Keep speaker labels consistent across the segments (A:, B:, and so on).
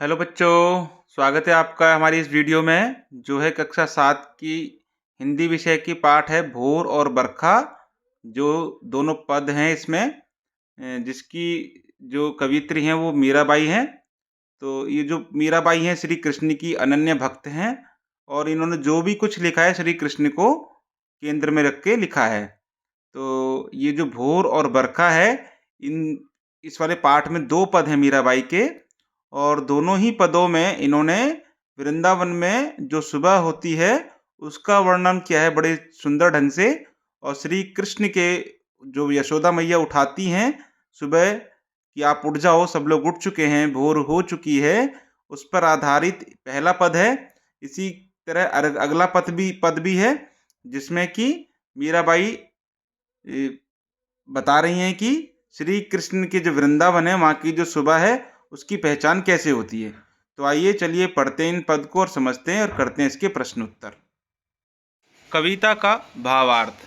A: Hello बच्चों, स्वागत है आपका हमारी इस वीडियो में जो है कक्षा 7 की हिंदी विषय की पाठ है भोर और बरखा। जो दोनों पद हैं इसमें जिसकी जो कवियत्री हैं वो मीराबाई हैं। तो ये जो मीराबाई हैं श्री कृष्ण की अनन्य भक्त हैं और इन्होंने जो भी कुछ लिखा है श्री कृष्ण को केंद्र में रख के लिखा है। तो ये जो भोर और बरखा है, इन इस वाले पाठ में 2 पद हैं मीराबाई के और दोनों ही पदों में इन्होंने वृंदावन में जो सुबह होती है उसका वर्णन किया है बड़े सुंदर ढंग से। और श्री कृष्ण के जो यशोदा मैया उठाती हैं सुबह कि आप उठ जाओ, सब लोग उठ चुके हैं, भोर हो चुकी है, उस पर आधारित पहला पद है। इसी तरह अगला पद भी है जिसमें कि मीराबाई बता रही हैं कि श्री कृष्ण के जो वृंदावन है वहाँ की जो सुबह है उसकी पहचान कैसे होती है। तो आइए चलिए पढ़ते हैं इन पद को और समझते हैं और करते हैं इसके प्रश्न उत्तर। कविता का भावार्थ।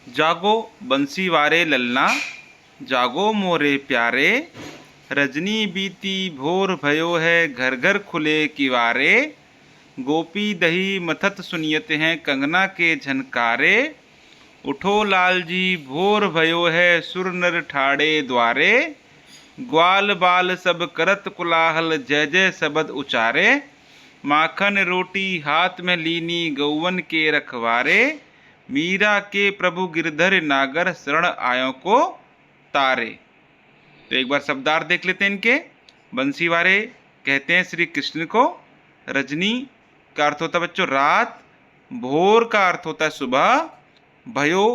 A: जागो बंसी वारे ललना, जागो मोरे प्यारे, रजनी बीती भोर भयो है, घर घर खुले किवारे, गोपी दही मथत सुनियत हैं, कंगना के झनकारे, उठो लाल जी भोर भयो है, सुर नर ठाड़े द्वारे, ग्वाल बाल सब करत कुलाहल, जय जय शब्द उचारे, माखन रोटी हाथ में लीनी, गौवन के रखवारे, मीरा के प्रभु गिरधर नागर, शरण आयों को तारे। तो एक बार शब्दार्थ देख लेते हैं इनके। बंसीवारे कहते हैं श्री कृष्ण को, रजनी का अर्थ होता है बच्चों रात, भोर का अर्थ होता है सुबह, भयो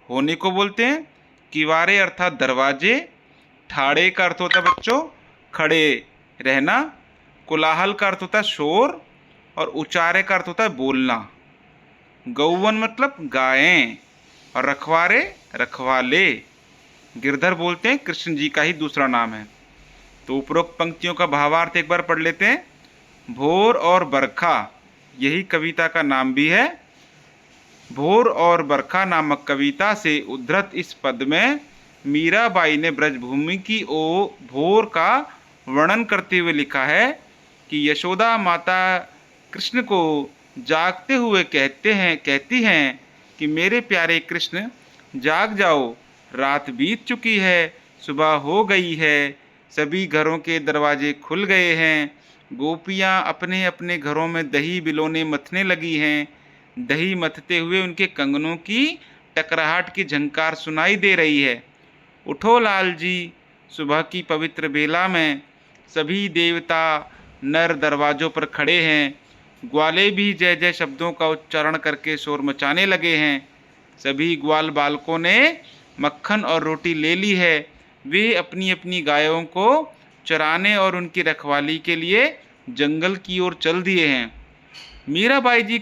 A: होने को बोलते हैं, किवारे अर्थात दरवाजे, ठाड़े का अर्थ होता है बच्चों खड़े रहना, कोलाहल का अर्थ होता है शोर और उचारे का अर्थ होता है बोलना, गौवन मतलब गायें और रखवारे रखवाले। गिरधर बोलते हैं कृष्ण जी का ही दूसरा नाम है। तो उपरोक्त पंक्तियों का भावार्थ एक बार पढ़ लेते हैं। भोर और बरखा यही कविता का नाम भी है। भोर और बरखा नामक कविता से उद्धृत इस पद में मीराबाई ने ब्रजभूमि की भोर का वर्णन करते हुए लिखा है कि यशोदा माता कृष्ण को जागते हुए कहती हैं कि मेरे प्यारे कृष्ण जाग जाओ, रात बीत चुकी है, सुबह हो गई है, सभी घरों के दरवाजे खुल गए हैं, गोपियाँ अपने अपने घरों में दही बिलोने मथने लगी हैं, दही मथते हुए उनके कंगनों की टकराहट की झंकार सुनाई दे रही है। उठो लाल जी, सुबह की पवित्र बेला में सभी देवता नर दरवाज़ों पर खड़े हैं, ग्वाले भी जय जय शब्दों का उच्चारण करके शोर मचाने लगे हैं। सभी ग्वाल बालकों ने मक्खन और रोटी ले ली है, वे अपनी अपनी गायों को चराने और उनकी रखवाली के लिए जंगल की ओर चल दिए हैं। मीराबाई जी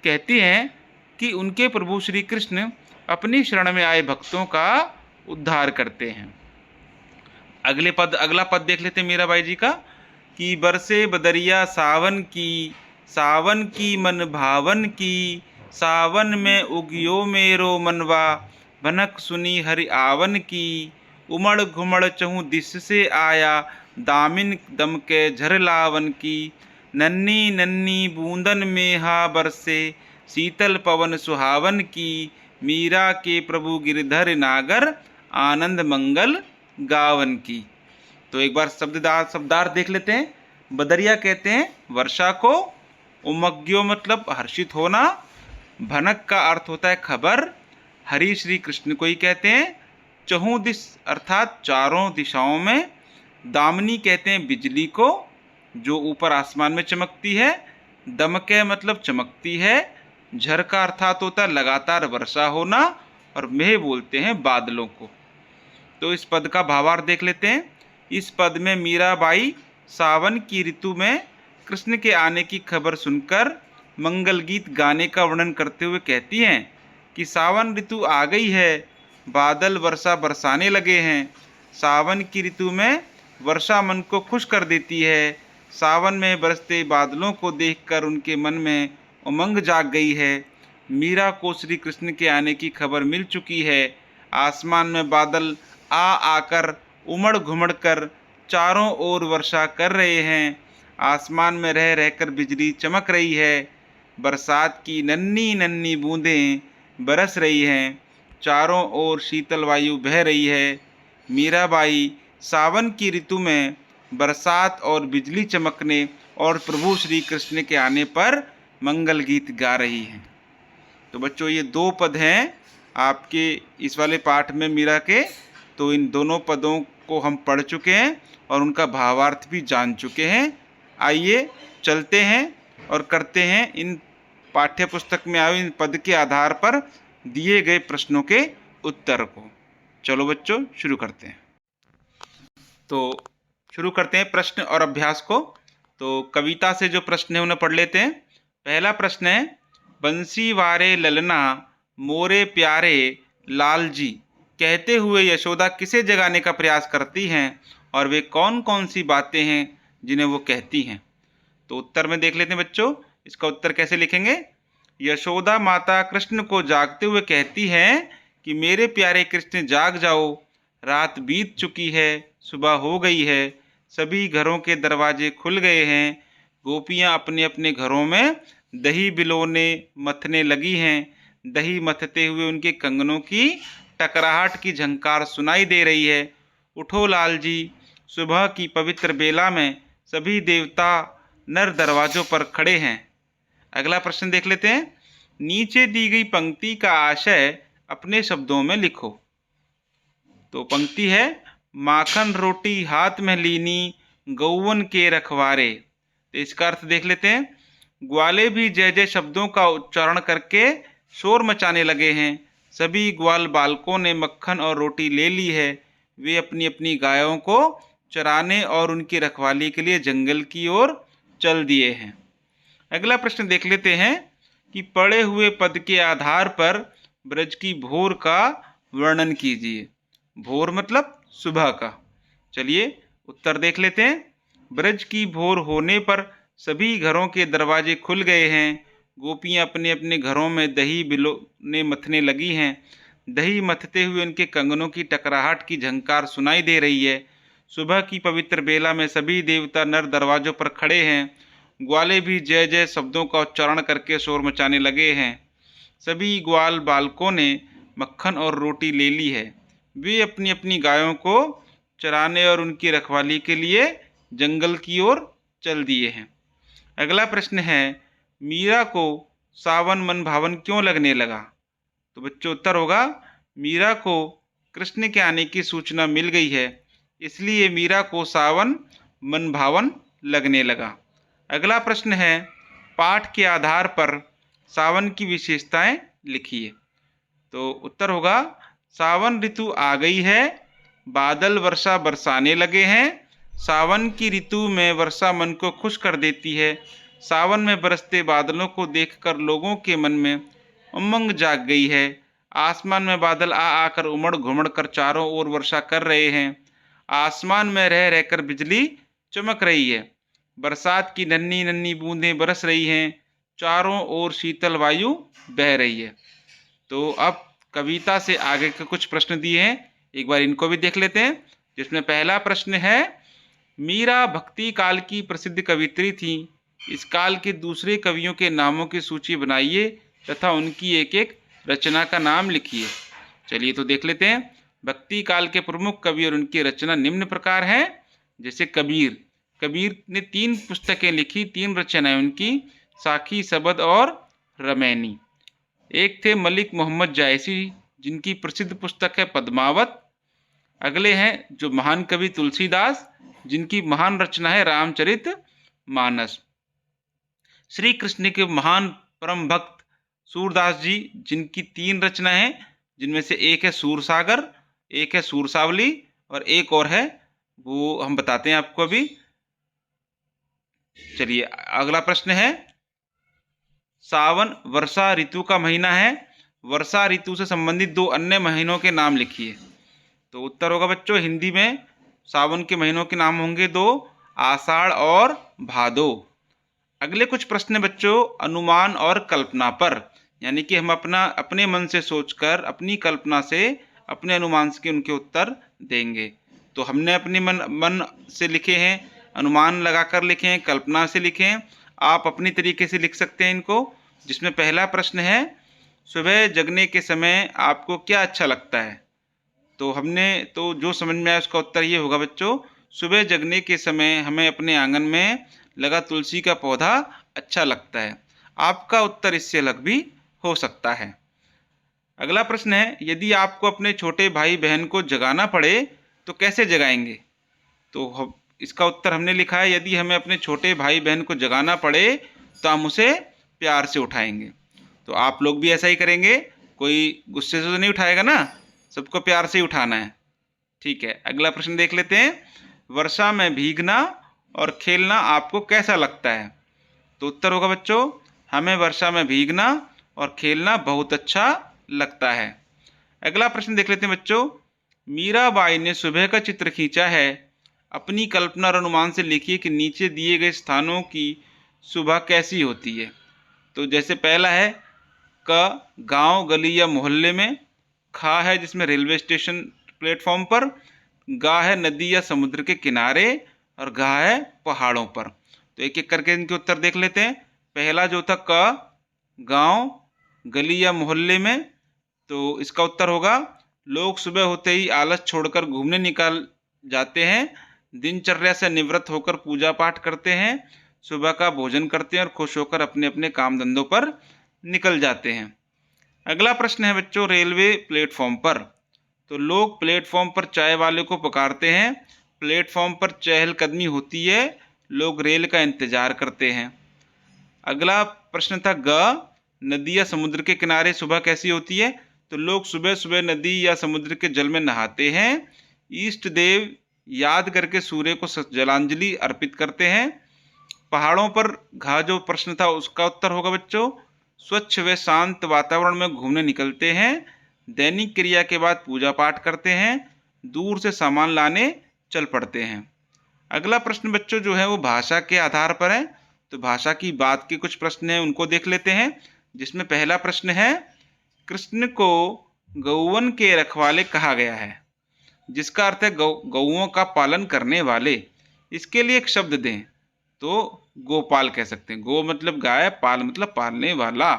A: कहती हैं कि उनके प्रभु श्री कृष्ण अपनी शरण में आए भक्तों का उद्धार करते हैं। अगला पद देख लेते हैं मीराबाई जी का कि बरसे बदरिया सावन की मन भावन की, सावन में उगियो मेरो मनवा, भनक सुनी हरि आवन की, उमड़ घुमड़ चहु दिस से आया, दामिन दम के झर लावन की, नन्नी नन्नी बूंदन में हा बरसे, शीतल पवन सुहावन की, मीरा के प्रभु गिरधर नागर, आनंद मंगल गावन की। तो एक बार शब्दार्थ देख लेते हैं। बदरिया कहते हैं वर्षा को, उमग्यो मतलब हर्षित होना, भनक का अर्थ होता है खबर, हरि श्री कृष्ण को ही कहते हैं, चहु दिश अर्थात चारों दिशाओं में, दामिनी कहते हैं बिजली को जो ऊपर आसमान में चमकती है, दमके मतलब चमकती है, झर का अर्थात होता है लगातार वर्षा होना और मेह बोलते हैं बादलों को। तो इस पद का भावार्थ देख लेते हैं। इस पद में मीराबाई सावन की ऋतु में कृष्ण के आने की खबर सुनकर मंगल गीत गाने का वर्णन करते हुए कहती हैं कि सावन ऋतु आ गई है, बादल वर्षा बरसाने लगे हैं। सावन की ऋतु में वर्षा मन को खुश कर देती है, सावन में बरसते बादलों को देखकर उनके मन में उमंग जाग गई है। मीरा को श्री कृष्ण के आने की खबर मिल चुकी है, आसमान में बादल आकर उमड़ घुमड़ कर चारों ओर वर्षा कर रहे हैं। आसमान में रह रहकर बिजली चमक रही है। बरसात की नन्ही नन्ही बूंदें बरस रही हैं। चारों ओर शीतल वायु बह रही है। मीराबाई सावन की ऋतु में बरसात और बिजली चमकने और प्रभु श्री कृष्ण के आने पर मंगल गीत गा रही हैं। तो बच्चों, ये दो पद हैं आपके इस वाले पाठ में मीरा के। तो इन दोनों पदों को हम पढ़ चुके हैं और उनका भावार्थ भी जान चुके हैं। आइए चलते हैं और करते हैं इन पाठ्य पुस्तक में आए इन पद के आधार पर दिए गए प्रश्नों के उत्तर को। चलो बच्चों, शुरू करते हैं। तो शुरू करते हैं प्रश्न और अभ्यास को। तो कविता से जो प्रश्न है उन्हें पढ़ लेते हैं। पहला प्रश्न है, बंसी वारे ललना मोरे प्यारे लाल जी कहते हुए यशोदा किसे जगाने का प्रयास करती हैं और वे कौन कौन सी बातें हैं जिन्हें वो कहती हैं। तो उत्तर में देख लेते हैं बच्चों, इसका उत्तर कैसे लिखेंगे। यशोदा माता कृष्ण को जागते हुए कहती हैं कि मेरे प्यारे कृष्ण जाग जाओ, रात बीत चुकी है, सुबह हो गई है, सभी घरों के दरवाजे खुल गए हैं, गोपियाँ अपने अपने घरों में दही बिलोने मथने लगी हैं, दही मथते हुए उनके कंगनों की टकराहट की झंकार सुनाई दे रही है। उठो लाल जी, सुबह की पवित्र बेला में सभी देवता नर दरवाजों पर खड़े हैं। अगला प्रश्न देख लेते हैं। नीचे दी गई पंक्ति का आशय अपने शब्दों में लिखो। तो पंक्ति है, माखन रोटी हाथ में लीनी गौवन के रखवारे। तो इसका अर्थ देख लेते हैं। ग्वाले भी जय जय शब्दों का उच्चारण करके शोर मचाने लगे हैं। सभी ग्वाल बालकों ने मक्खन और रोटी ले ली है। वे अपनी अपनी गायों को चराने और उनकी रखवाली के लिए जंगल की ओर चल दिए हैं। अगला प्रश्न देख लेते हैं कि पढ़े हुए पद के आधार पर ब्रज की भोर का वर्णन कीजिए। भोर मतलब सुबह का। चलिए उत्तर देख लेते हैं। ब्रज की भोर होने पर सभी घरों के दरवाजे खुल गए हैं। गोपियाँ अपने अपने घरों में दही बिलोने मथने लगी हैं। दही मथते हुए उनके कंगनों की टकराहट की झंकार सुनाई दे रही है। सुबह की पवित्र बेला में सभी देवता नर दरवाजों पर खड़े हैं। ग्वाले भी जय जय शब्दों का उच्चारण करके शोर मचाने लगे हैं। सभी ग्वाल बालकों ने मक्खन और रोटी ले ली है। वे अपनी अपनी गायों को चराने और उनकी रखवाली के लिए जंगल की ओर चल दिए हैं। अगला प्रश्न है, मीरा को सावन मन भावन क्यों लगने लगा। तो बच्चों उत्तर होगा, मीरा को कृष्ण के आने की सूचना मिल गई है, इसलिए मीरा को सावन मन भावन लगने लगा। अगला प्रश्न है, पाठ के आधार पर सावन की विशेषताएं लिखिए। तो उत्तर होगा, सावन ऋतु आ गई है, बादल वर्षा बरसाने लगे हैं। सावन की ऋतु में वर्षा मन को खुश कर देती है। सावन में बरसते बादलों को देखकर लोगों के मन में उमंग जाग गई है। आसमान में बादल आ आकर उमड़ घुमड़ कर चारों ओर वर्षा कर रहे हैं। आसमान में रह रहकर बिजली चमक रही है। बरसात की नन्ही नन्ही बूंदें बरस रही हैं। चारों ओर शीतल वायु बह रही है। तो अब कविता से आगे के कुछ प्रश्न दिए हैं, एक बार इनको भी देख लेते हैं। जिसमें पहला प्रश्न है, मीरा भक्ति काल की प्रसिद्ध कवित्री थी। इस काल के दूसरे कवियों के नामों की सूची बनाइए तथा उनकी एक एक रचना का नाम लिखिए। चलिए तो देख लेते हैं। भक्ति काल के प्रमुख कवि और उनकी रचना निम्न प्रकार हैं। जैसे कबीर ने 3 पुस्तकें लिखी, 3 रचनाएं उनकी, साखी, सबद और रमैनी। एक थे मलिक मोहम्मद जायसी, जिनकी प्रसिद्ध पुस्तक है पद्मावत। अगले हैं जो महान कवि तुलसीदास, जिनकी महान रचना है रामचरित मानस। श्री कृष्ण के महान परम भक्त सूरदास जी, जिनकी 3 रचनाएं हैं, जिनमें से एक है सूरसागर, एक है सूरसावली और एक और है, वो हम बताते हैं आपको अभी। चलिए अगला प्रश्न है, सावन वर्षा ऋतु का महीना है। वर्षा ऋतु से संबंधित 2 अन्य महीनों के नाम लिखिए। तो उत्तर होगा बच्चों, हिंदी में सावन के महीनों के नाम होंगे 2, आषाढ़ और भादो। अगले कुछ प्रश्न बच्चों अनुमान और कल्पना पर, यानी कि हम अपने मन से सोचकर, अपनी कल्पना से, अपने अनुमान से उनके उत्तर देंगे। तो हमने अपने मन से लिखे हैं, अनुमान लगाकर लिखे हैं, कल्पना से लिखे हैं। आप अपनी तरीके से लिख सकते हैं इनको। जिसमें पहला प्रश्न है, सुबह जगने के समय आपको क्या अच्छा लगता है? तो जो समझ में आया उसका उत्तर ये होगा बच्चों, सुबह जगने के समय हमें अपने आंगन में लगा तुलसी का पौधा अच्छा लगता है। आपका उत्तर इससे अलग भी हो सकता है। अगला प्रश्न है, यदि आपको अपने छोटे भाई बहन को जगाना पड़े तो कैसे जगाएंगे? इसका उत्तर हमने लिखा है, यदि हमें अपने छोटे भाई बहन को जगाना पड़े तो हम उसे प्यार से उठाएंगे। तो आप लोग भी ऐसा ही करेंगे, कोई गुस्से से तो नहीं उठाएगा ना, सबको प्यार से ही उठाना है। ठीक है, अगला प्रश्न देख लेते हैं। वर्षा में भीगना और खेलना आपको कैसा लगता है? तो उत्तर होगा बच्चों, हमें वर्षा में भीगना और खेलना बहुत अच्छा लगता है। अगला प्रश्न देख लेते हैं बच्चों। मीराबाई ने सुबह का चित्र खींचा है, अपनी कल्पना और अनुमान से लिखिए कि नीचे दिए गए स्थानों की सुबह कैसी होती है। तो जैसे पहला है, क गांव गली या मोहल्ले में, खा है जिसमें रेलवे स्टेशन प्लेटफॉर्म पर, गा है नदी या समुद्र के किनारे, और गा है पहाड़ों पर। तो एक एक करके इनके उत्तर देख लेते हैं। पहला जो था क, गांव गली या मोहल्ले में, तो इसका उत्तर होगा, लोग सुबह होते ही आलस छोड़कर घूमने निकल जाते हैं, दिनचर्या से निवृत्त होकर पूजा पाठ करते हैं, सुबह का भोजन करते हैं और खुश होकर अपने अपने काम धंधों पर निकल जाते हैं। अगला प्रश्न है बच्चों, रेलवे प्लेटफॉर्म पर। तो लोग प्लेटफॉर्म पर चाय वाले को पुकारते हैं, प्लेटफॉर्म पर चहलकदमी होती है, लोग रेल का इंतजार करते हैं। अगला प्रश्न था ग, नदी या समुद्र के किनारे सुबह कैसी होती है? तो लोग सुबह सुबह नदी या समुद्र के जल में नहाते हैं, इष्ट देव याद करके सूर्य को जलांजलि अर्पित करते हैं। पहाड़ों पर घा जो प्रश्न था उसका उत्तर होगा बच्चों, स्वच्छ व शांत वातावरण में घूमने निकलते हैं, दैनिक क्रिया के बाद पूजा पाठ करते हैं, दूर से सामान लाने चल पड़ते हैं। अगला प्रश्न बच्चों जो है वो भाषा के आधार पर है। तो भाषा की बात के कुछ प्रश्न हैं, उनको देख लेते हैं। जिसमें पहला प्रश्न है, कृष्ण को गौवन के रखवाले कहा गया है, जिसका अर्थ है गौओं का पालन करने वाले। इसके लिए एक शब्द दें। तो गोपाल कह सकते हैं, गो मतलब गाय, पाल मतलब पालने वाला,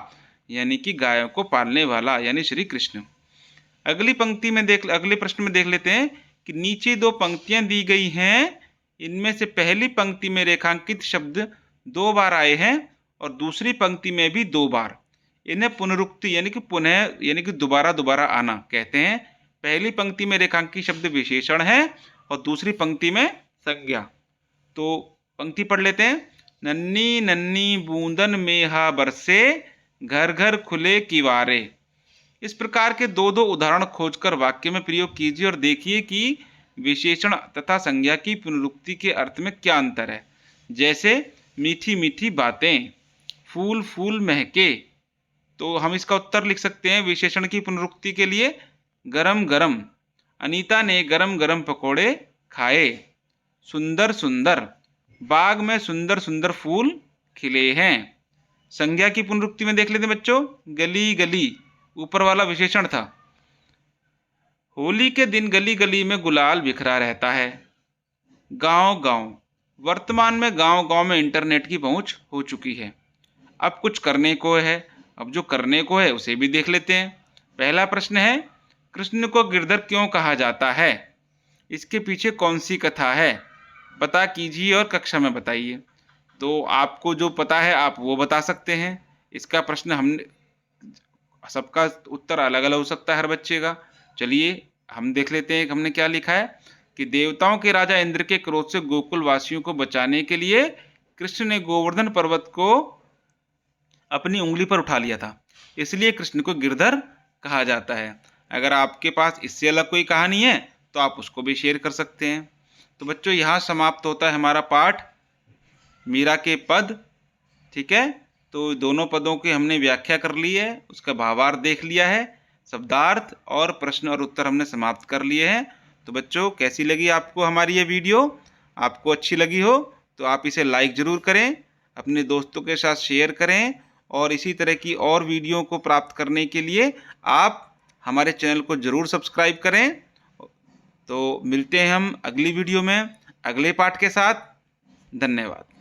A: यानी कि गायों को पालने वाला यानी श्री कृष्ण। अगले प्रश्न में देख लेते हैं कि नीचे दो पंक्तियां दी गई हैं, इनमें से पहली पंक्ति में रेखांकित शब्द 2 बार आए हैं और दूसरी पंक्ति में भी 2 बार। इन्हें पुनरुक्ति यानी कि पुनः यानी कि दोबारा दोबारा आना कहते हैं। पहली पंक्ति में रेखांकित शब्द विशेषण है और दूसरी पंक्ति में संज्ञा। तो पंक्ति पढ़ लेते हैं। नन्नी नन्नी बूंदन में हा बरसे, घर घर खुले किवारे। इस प्रकार के दो दो उदाहरण खोजकर वाक्य में प्रयोग कीजिए और देखिए कि विशेषण तथा संज्ञा की पुनरुक्ति के अर्थ में क्या अंतर है। जैसे मीठी मीठी बातें, फूल फूल महके। तो हम इसका उत्तर लिख सकते हैं विशेषण की पुनरुक्ति के लिए, गरम गरम, अनीता ने गरम गरम पकोड़े खाए। सुंदर सुंदर, बाग में सुंदर सुंदर फूल खिले हैं। संज्ञा की पुनरुक्ति में देख लेते हैं बच्चों, गली गली, ऊपर वाला विशेषण था। होली के दिन गली गली में गुलाल बिखरा रहता है। गांव गांव, वर्तमान में गांव गांव में इंटरनेट की पहुंच हो चुकी है। अब कुछ करने को है, अब जो करने को है उसे भी देख लेते हैं। पहला प्रश्न है, कृष्ण को गिरधर क्यों कहा जाता है? इसके पीछे कौन सी कथा है? पता कीजिए और कक्षा में बताइए। तो आपको जो पता है आप वो बता सकते हैं। इसका प्रश्न हमने सबका उत्तर अलग अलग हो सकता है हर बच्चे का। चलिए हम देख लेते हैं कि हमने क्या लिखा है कि देवताओं के राजा इंद्र के क्रोध से गोकुल वासियों को बचाने के लिए कृष्ण ने गोवर्धन पर्वत को अपनी उंगली पर उठा लिया था, इसलिए कृष्ण को गिरधर कहा जाता है। अगर आपके पास इससे अलग कोई कहानी है तो आप उसको भी शेयर कर सकते हैं। तो बच्चों यहाँ समाप्त होता है हमारा पाठ मीरा के पद। ठीक है, तो दोनों पदों की हमने व्याख्या कर ली है, उसका भावार्थ देख लिया है, शब्दार्थ और प्रश्न और उत्तर हमने समाप्त कर लिए हैं। तो बच्चों कैसी लगी आपको हमारी ये वीडियो? आपको अच्छी लगी हो तो आप इसे लाइक ज़रूर करें, अपने दोस्तों के साथ शेयर करें, और इसी तरह की और वीडियो को प्राप्त करने के लिए आप हमारे चैनल को ज़रूर सब्सक्राइब करें। तो मिलते हैं हम अगली वीडियो में अगले पाठ के साथ। धन्यवाद।